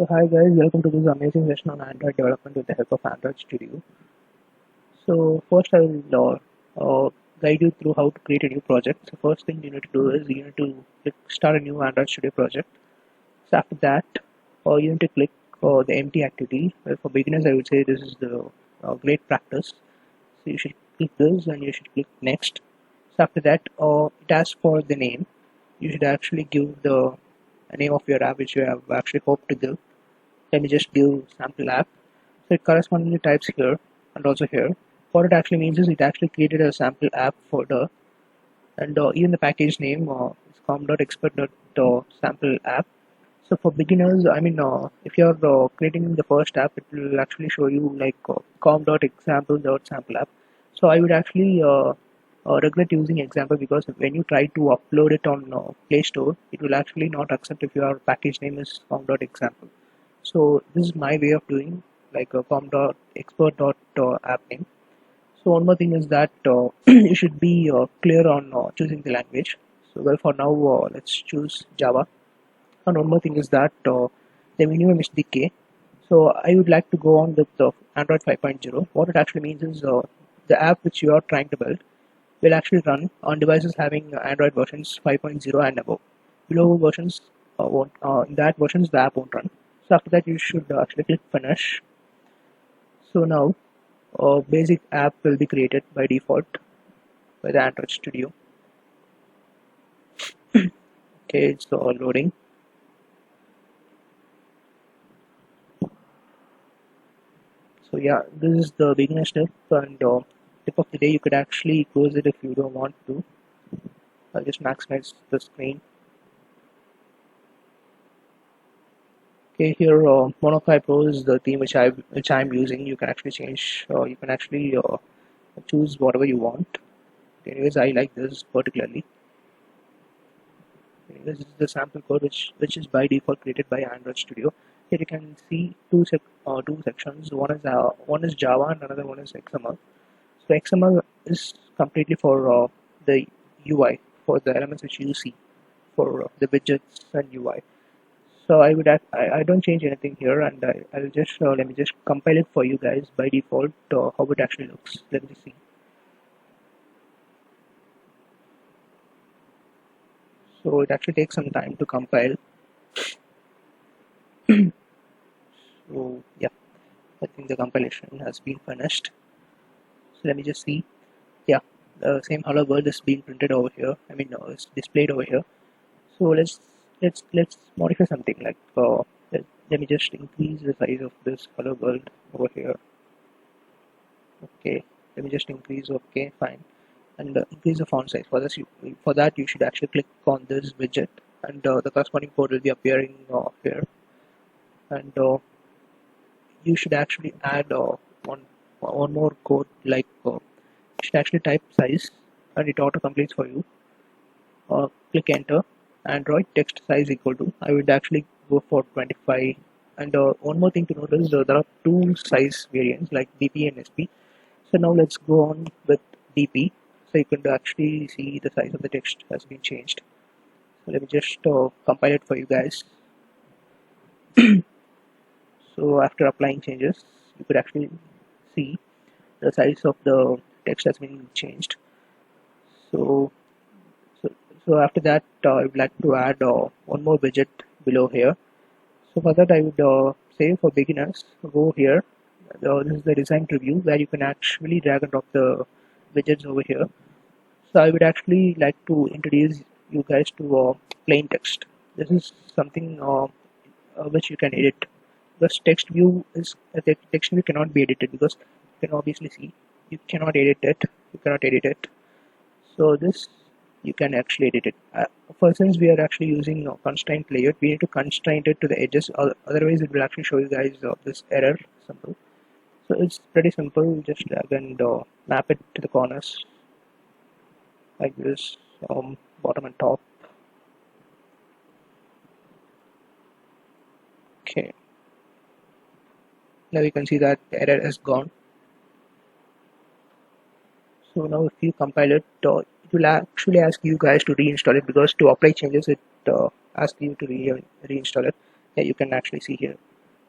So hi guys, welcome to this amazing session on Android development with the help of Android Studio. So first I will guide you through how to create a new project. So first thing you need to do is you need to start a new Android Studio project. So after that, you need to click the empty activity. Well, for beginners, I would say this is the great practice. So you should click this and you should click next. So after that, it asks for the name. You should actually give the name of your app which you have actually hoped to give. Let me just give sample app. So it correspondingly types here and also here. What it actually means is it actually created a sample app folder, and even the package name is com.expert.sample app. So for beginners, I mean, if you're creating the first app, it will actually show you like com.example.sample app. So I would actually regret using example because when you try to upload it on Play Store, it will actually not accept if your package name is com.example. So this is my way of doing like a com.expert.app name. So one more thing is that you should be clear on choosing the language. So well, for now, let's choose Java. And one more thing is that the minimum is decay. So I would like to go on with Android 5.0. What it actually means is the app which you are trying to build will actually run on devices having Android versions 5.0 and above. Below versions, in that versions the app won't run. So after that, you should actually click finish. So now, a basic app will be created by default by the Android Studio. Okay, it's loading. So yeah, this is the beginner step, and tip of the day, you could actually close it if you don't want to. I'll just maximize the screen. Okay, here Monokai Pro is the theme which I'm using. You can actually change. You can actually choose whatever you want. Anyways, I like this particularly. This is the sample code which is by default created by Android Studio. Here you can see two sections. One is Java and another one is XML. So XML is completely for the UI, for the elements which you see, for the widgets and UI. So I don't change anything here, and I'll just let me just compile it for you guys by default how it actually looks. Let me see. So it actually takes some time to compile. So yeah, I think the compilation has been finished. So let me just see. Yeah, the same hello world is being printed over here. I mean, it's displayed over here. So let's modify something like let me just increase the size of this hello world over here. Okay, let me just increase. Okay, fine, and increase the font size. For that you should actually click on this widget, and the corresponding code will be appearing here. And you should actually add one more code like you should actually type size, and it auto completes for you. Click enter. Android text size equal to, I would actually go for 25. And one more thing to note is there are two size variants like DP and SP. So now let's go on with DP. So you can actually see the size of the text has been changed. So let me just compile it for you guys. So after applying changes, you could actually see the size of the text has been changed. So so after that, I would like to add one more widget below here. So for that, I would say for beginners, go here. This is the design preview where you can actually drag and drop the widgets over here. So I would actually like to introduce you guys to plain text. This is something which you can edit. Because text view cannot be edited because you can obviously see you cannot edit it. You cannot edit it. So this you can actually edit it. For since we are actually using constraint layout, we need to constrain it to the edges. Otherwise, it will actually show you guys this error symbol. So it's pretty simple. Just drag and map it to the corners like this, bottom and top. Okay. Now you can see that the error is gone. So now if you compile it, it will actually ask you guys to reinstall it because to apply changes, it asks you to reinstall it. Yeah, you can actually see here.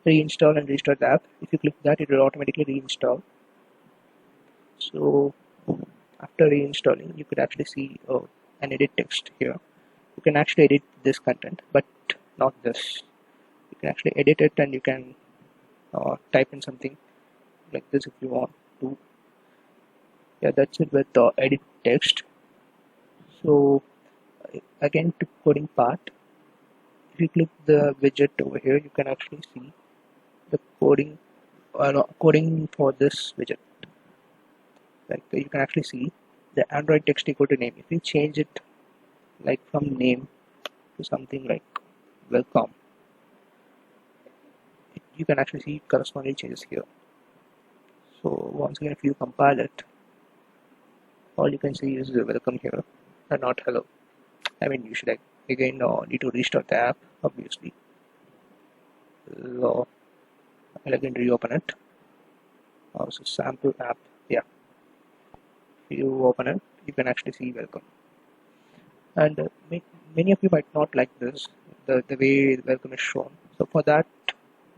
reinstall and restart the app. If you click that, it will automatically reinstall. So after reinstalling, you could actually see an edit text here. You can actually edit this content, but not this. You can actually edit it, and you can type in something like this if you want to. Yeah, that's it with the edit text. So again, to coding part, if you click the widget over here, you can actually see the coding for this widget. Like you can actually see the Android text equal to name. If you change it like from name to something like welcome, you can actually see corresponding changes here. So once again, if you compile it, all you can see is welcome here and not hello. I mean, you should again need to restart the app, obviously. So I'll again reopen it. So sample app, yeah. If you open it, you can actually see welcome. And many of you might not like this, the way welcome is shown. So for that,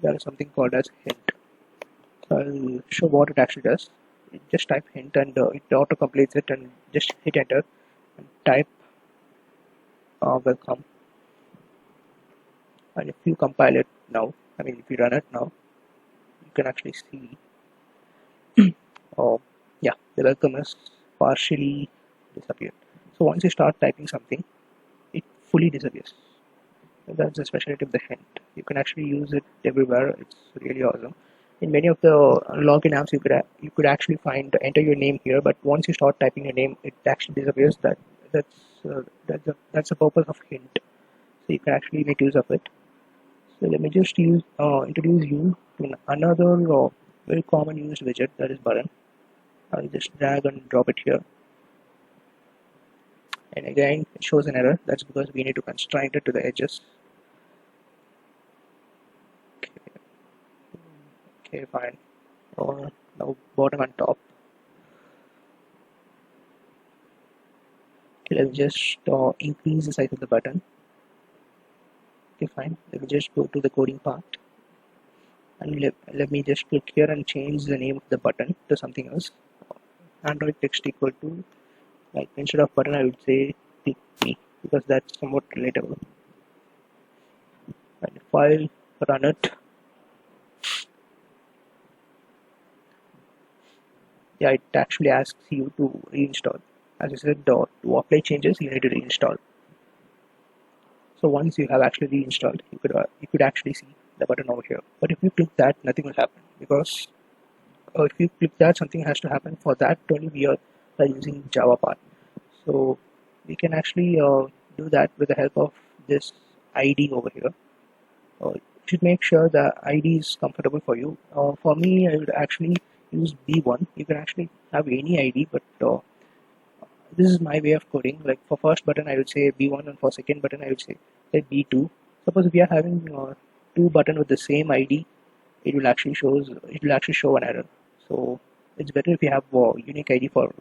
there is something called as hint. So I'll show what it actually does. Just type hint, and it auto completes it, and just hit enter and type welcome. And if you compile it now, I mean if you run it now, you can actually see yeah, the welcome is partially disappeared. So once you start typing something, it fully disappears. That's the specialty of the hint. You can actually use it everywhere. It's really awesome. In many of the login apps, you could actually find enter your name here, but once you start typing your name, it actually disappears. That's the purpose of hint. So you can actually make use of it. So let me just introduce you to another very common used widget, that is button. I'll just drag and drop it here. And again, it shows an error. That's because we need to constrain it to the edges. Okay, fine. Now bottom and top. Okay, let's just increase the size of the button. Okay, fine. Let me just go to the coding part. And let me just click here and change the name of the button to something else. Android text equal to, like instead of button, I would say click me, because that's somewhat relatable. And if I run it, yeah, it actually asks you to reinstall. As I said, to apply changes, you need to reinstall. So once you have actually reinstalled, you could actually see the button over here. But if you click that, nothing will happen, because if you click that, something has to happen. For that, only we are using Java part. So we can actually do that with the help of this ID over here. You should make sure the ID is comfortable for you. For me, I would actually use B1. You can actually have any ID, but this is my way of coding. Like for first button, I would say B1, and for second button, I would say B2. Suppose if we are having two buttons with the same ID, it will actually show an error. So it's better if you have unique ID for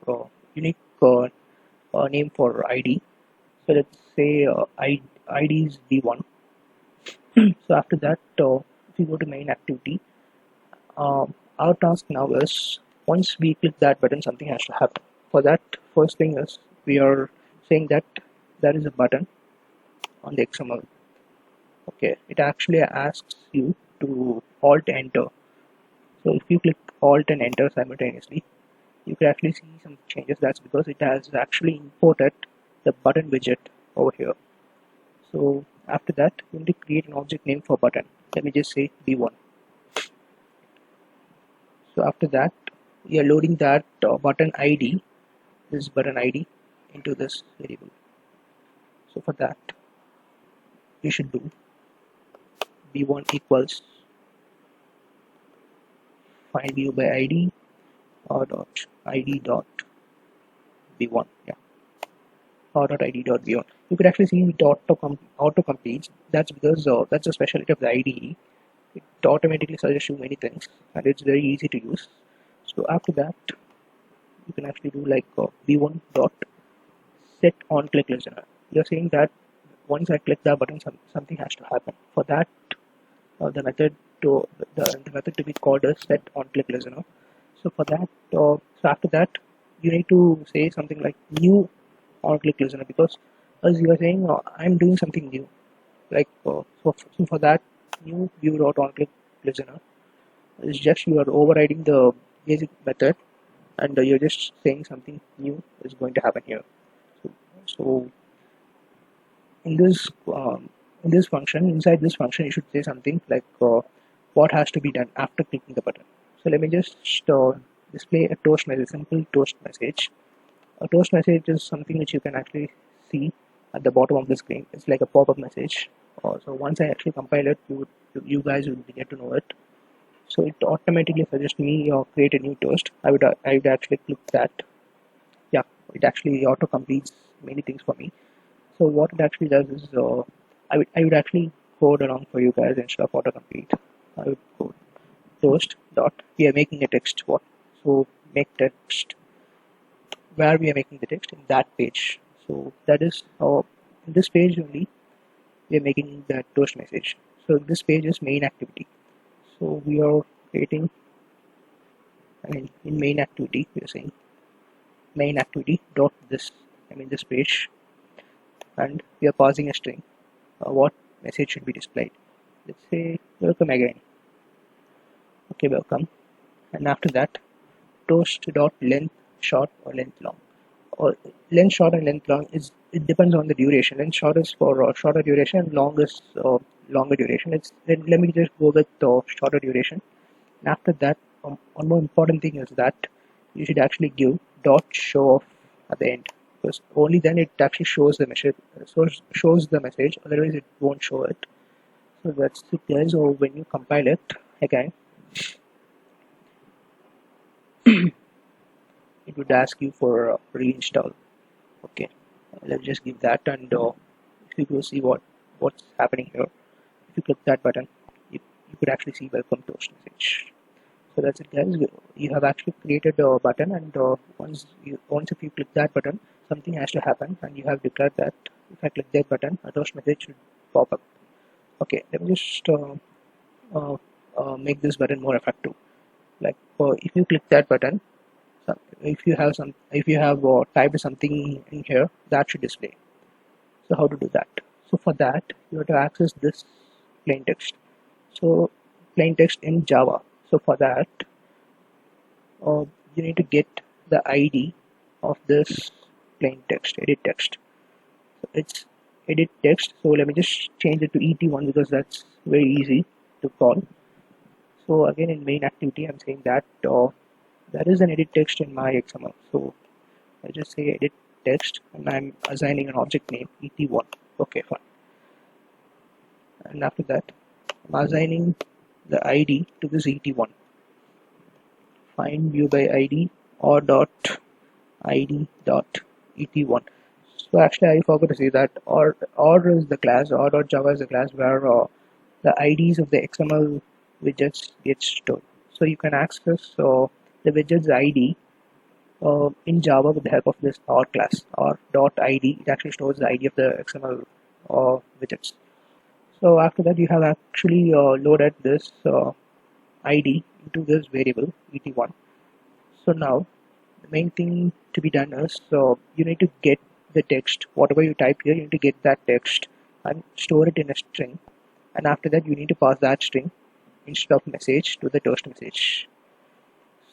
unique name for ID. So let's say ID is B1. So after that, if you go to main activity, our task now is, once we click that button, something has to happen. For that, first thing is we are saying that there is a button on the XML. Okay, it actually asks you to Alt Enter. So if you click Alt and Enter simultaneously, you can actually see some changes. That's because it has actually imported the button widget over here. So after that, you need to create an object name for button. Let me just say B1. So after that, we are loading that button ID, this button ID, into this variable. So for that, you should do B1 equals find view by ID or dot ID dot B1. Yeah, or dot ID dot B1. You could actually see it auto completes. That's because that's a specialty of the IDE. It automatically suggests you many things, and it's very easy to use. So after that, you can actually do like B1 dot set on click listener. You're saying that once I click that button, something has to happen. For that, the method to the method to be called as set on click listener. So for that, so after that, you need to say something like new on click listener, because as you are saying, I'm doing something new. Like so for that, new view dot on click listener is just you are overriding the basic method, and you're just saying something new is going to happen here. So in this function, inside this function, you should say something like what has to be done after clicking the button. So let me just display a toast message, simple toast message. A toast message is something which you can actually see at the bottom of the screen. It's like a pop-up message. So once I actually compile it, you guys will get to know it. So it automatically suggests me or create a new toast. I would actually click that. Yeah, it actually auto completes many things for me. So what it actually does is I would actually code along for you guys instead of autocomplete. I would code toast dot, we are making a text, what, so make text where we are making the text in that page. So that is in this page only we are making that toast message. So this page is main activity. So we are creating, in main activity we are saying main activity dot this, this page, and we are passing a string. What message should be displayed? Let's say welcome again. Okay, welcome. And after that, toast dot length short or length long. Or length short and length long is, it depends on the duration. Length short is for shorter duration, and long is longer duration. Let me just go with shorter duration. And after that, one more important thing is that you should actually give dot show off at the end, because only then it actually shows the message. Shows the message. Otherwise, it won't show it. So that's it, guys. Or when you compile it again, it would ask you for reinstall. Okay, let's just give that, and if you go see what's happening here, if you click that button, you could actually see welcome toast message. So that's it, guys. You have actually created a button, and once if you click that button, something has to happen, and you have declared that if I click that button, a toast message should pop up. Okay, let me just make this button more effective. Like if you click that button, if you have typed something in here, that should display. So how to do that? So for that, you have to access this plain text. So plain text in Java. So for that, you need to get the ID of this plain text, edit text. So it's edit text. So let me just change it to ET1, because that's very easy to call. So again, in main activity, I'm saying that there is an edit text in my XML. So I just say edit text, and I'm assigning an object name ET1. Okay, fine. And after that, I'm assigning the ID to this ET1. Find view by ID or dot ID dot ET1. So actually, I forgot to say that or is the class, or dot Java is the class where the IDs of the XML widgets get stored. So you can access the widget's ID in Java with the help of this or class, or dot ID. It actually stores the ID of the XML widgets. So after that, you have actually loaded this ID into this variable ET1. So now the main thing to be done is you need to get the text, whatever you type here, you need to get that text and store it in a string. And after that, you need to pass that string instead of message to the toast message.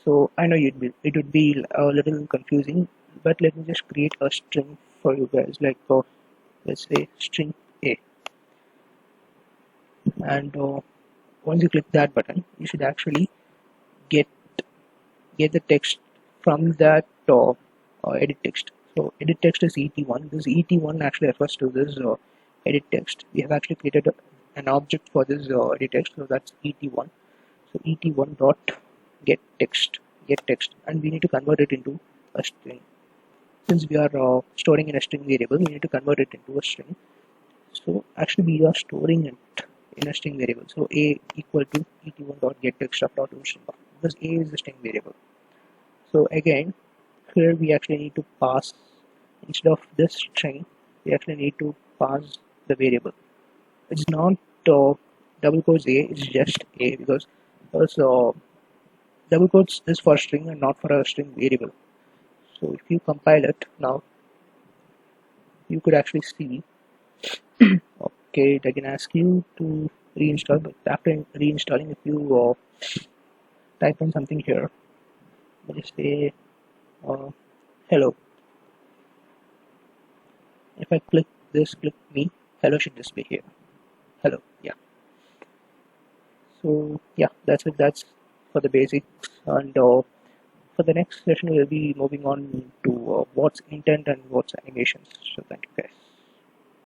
So I know it would be a little confusing, but let me just create a string for you guys, like let's say string A. And once you click that button, you should actually get the text from that edit text. So edit text is ET1. This ET1 actually refers to this edit text. We have actually created an object for this edit text, so that's ET1. So ET1 dot get text, and we need to convert it into a string. Since we are storing in a string variable, we need to convert it into a string. So actually, we are storing it in a string variable. So A equal to ET1 dot get text of dot string, because A is the string variable. So again, here we actually need to pass, instead of this string, we actually need to pass the variable. It's not double quotes A is just A because also double quotes is for string and not for a string variable. So if you compile it now, you could actually see. Okay, it again ask you to reinstall, but after reinstalling, if you type in something here, let me say uh, hello. If I click this, click me, hello should display here. Hello, yeah. So yeah, that's it. That's for the basics. And for the next session, we'll be moving on to what's intent and what's animations. So thank you guys.